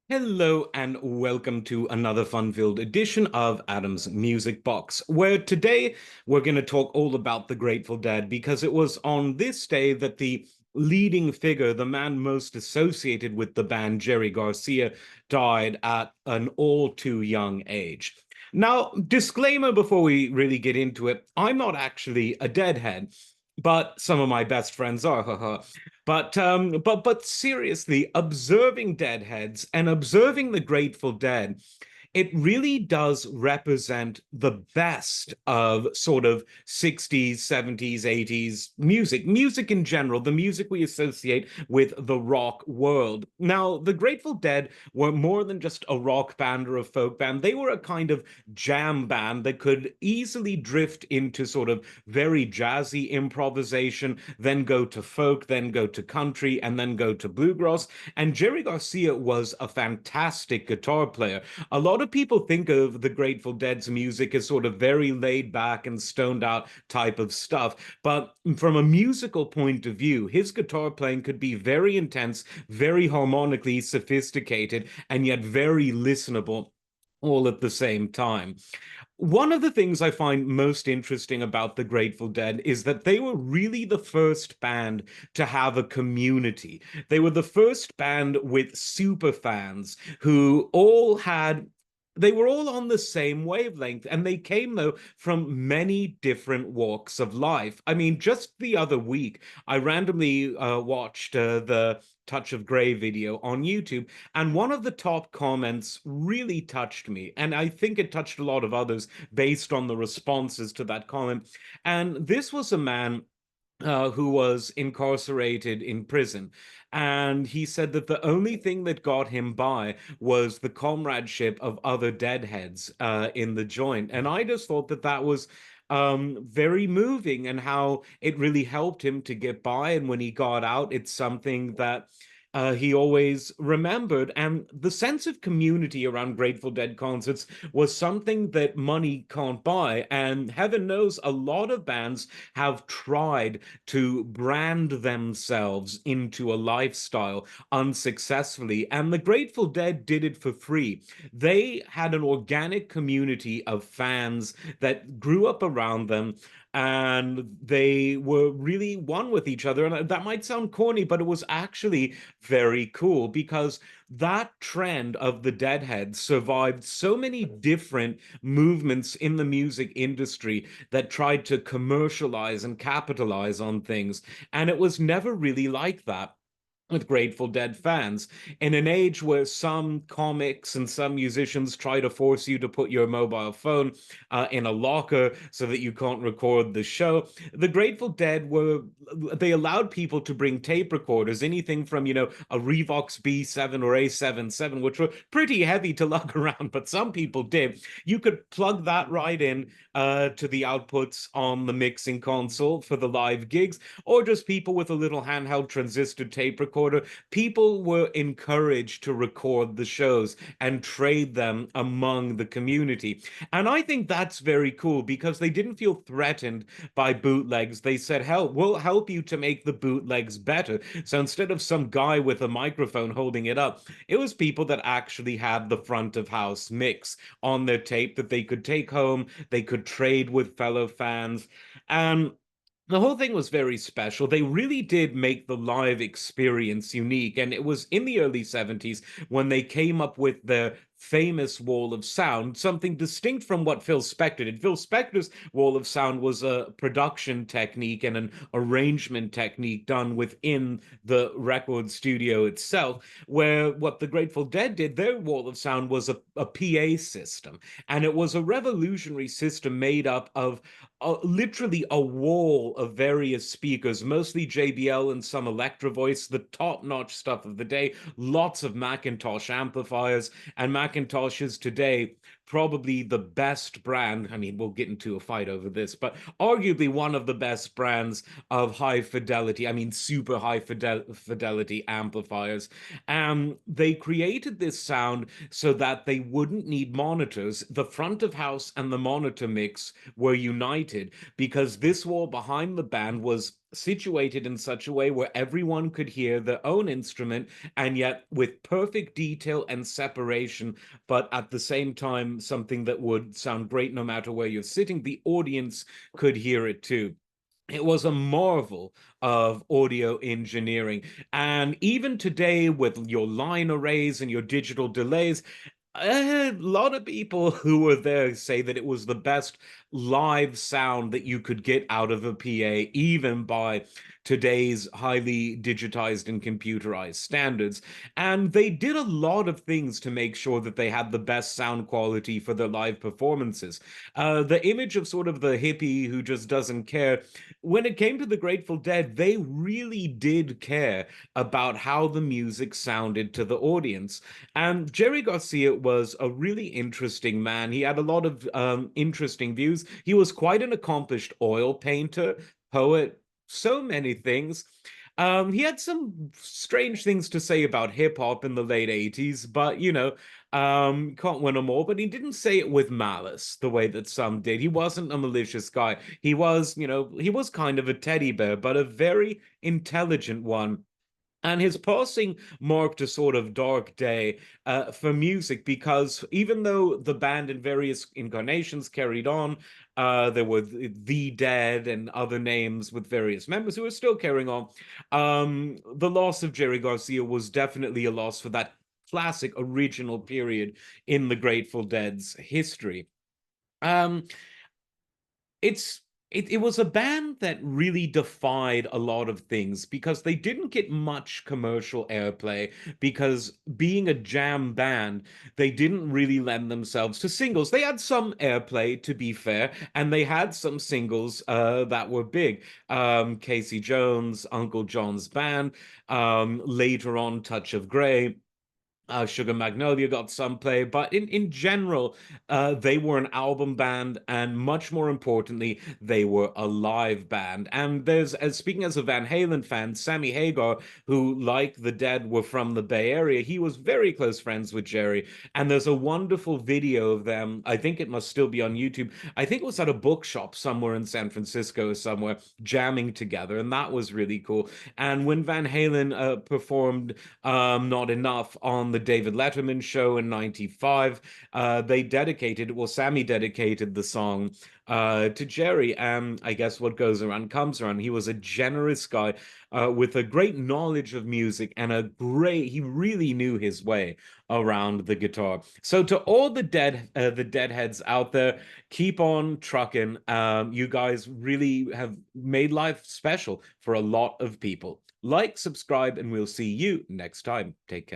Hello and welcome to another fun-filled edition of Adam's Music Box, where today we're going to talk all about the Grateful Dead because it was on this day that the leading figure, the man most associated with the band, Jerry Garcia, died at an all too young age. Now, disclaimer before we really get into it, I'm not actually a Deadhead, but some of my best friends are, haha. But seriously, observing Deadheads and observing the Grateful Dead, it really does represent the best of sort of 60s, 70s, 80s music in general, the music we associate with the rock world. Now, the Grateful Dead were more than just a rock band or a folk band. They were a kind of jam band that could easily drift into sort of very jazzy improvisation, then go to folk, then go to country, and then go to bluegrass. And Jerry Garcia was a fantastic guitar player. A lot of people think of the Grateful Dead's music as sort of very laid back and stoned out type of stuff. But from a musical point of view, his guitar playing could be very intense, very harmonically sophisticated, and yet very listenable all at the same time. One of the things I find most interesting about the Grateful Dead is that they were really the first band to have a community. They were the first band with super fans who all had they were all on the same wavelength, and they came, though, from many different walks of life. I mean, just the other week, I randomly watched the Touch of Grey video on YouTube, and one of the top comments really touched me. And I think it touched a lot of others based on the responses to that comment. And this was a man who was incarcerated in prison. And he said that the only thing that got him by was the comradeship of other deadheads in the joint. And I just thought that that was very moving and how it really helped him to get by. And when he got out, it's something that he always remembered. And the sense of community around Grateful Dead concerts was something that money can't buy. And heaven knows a lot of bands have tried to brand themselves into a lifestyle unsuccessfully. And the Grateful Dead did it for free. They had an organic community of fans that grew up around them, and they were really one with each other. And that might sound corny, but it was actually very cool because that trend of the Deadheads survived so many different movements in the music industry that tried to commercialize and capitalize on things. And it was never really like that with Grateful Dead fans. In an age where some comics and some musicians try to force you to put your mobile phone in a locker so that you can't record the show, the Grateful Dead they allowed people to bring tape recorders, anything from, a Revox B7 or A77, which were pretty heavy to lug around, but some people did. You could plug that right in to the outputs on the mixing console for the live gigs, or just people with a little handheld transistor tape recorder. People were encouraged to record the shows and trade them among the community. And I think that's very cool because they didn't feel threatened by bootlegs. They said, hell, we'll help you to make the bootlegs better. So instead of some guy with a microphone holding it up, it was people that actually had the front of house mix on their tape that they could take home, they could trade with fellow fans. And the whole thing was very special. They really did make the live experience unique. And it was in the early 70s when they came up with their famous wall of sound, something distinct from what Phil Spector did. Phil Spector's wall of sound was a production technique and an arrangement technique done within the record studio itself, where what the Grateful Dead did, their wall of sound was a PA system. And it was a revolutionary system made up of literally a wall of various speakers, mostly JBL and some Electro Voice, the top-notch stuff of the day, lots of Macintosh amplifiers, and Macintosh is today probably the best brand. I mean, we'll get into a fight over this, but arguably one of the best brands of high fidelity, I mean, super high fidelity amplifiers. They created this sound so that they wouldn't need monitors. The front of house and the monitor mix were united because this wall behind the band was situated in such a way where everyone could hear their own instrument, and yet with perfect detail and separation, but at the same time, something that would sound great no matter where you're sitting. The audience could hear it too. It was a marvel of audio engineering. And even today, with your line arrays and your digital delays, a lot of people who were there say that it was the best live sound that you could get out of a PA, even by today's highly digitized and computerized standards. And they did a lot of things to make sure that they had the best sound quality for their live performances. The image of sort of the hippie who just doesn't care, when it came to the Grateful Dead, they really did care about how the music sounded to the audience. And Jerry Garcia was a really interesting man. He had a lot of interesting views. He was quite an accomplished oil painter, poet, so many things. He had some strange things to say about hip hop in the late 80s, but can't win them all. But he didn't say it with malice the way that some did. He wasn't a malicious guy. He was kind of a teddy bear, but a very intelligent one. And his passing marked a sort of dark day for music, because even though the band in various incarnations carried on, there were the Dead and other names with various members who are still carrying on. The loss of Jerry Garcia was definitely a loss for that classic original period in the Grateful Dead's history. Um, it was a band that really defied a lot of things because they didn't get much commercial airplay, because being a jam band, they didn't really lend themselves to singles. They had some airplay, to be fair, and they had some singles that were big. Casey Jones, Uncle John's Band, later on Touch of Grey. Sugar Magnolia got some play, but in general, they were an album band, and much more importantly, they were a live band. And as speaking as a Van Halen fan, Sammy Hagar, who, like the Dead, were from the Bay Area, he was very close friends with Jerry. And there's a wonderful video of them. I think it must still be on YouTube. I think it was at a bookshop somewhere in San Francisco, somewhere, jamming together, and that was really cool. And when Van Halen performed Not Enough on the David Letterman show in '95. Sammy dedicated the song to Jerry. And I guess what goes around comes around. He was a generous guy with a great knowledge of music, and he really knew his way around the guitar. So to all the deadheads out there, keep on trucking. You guys really have made life special for a lot of people. Like, subscribe, and we'll see you next time. Take care.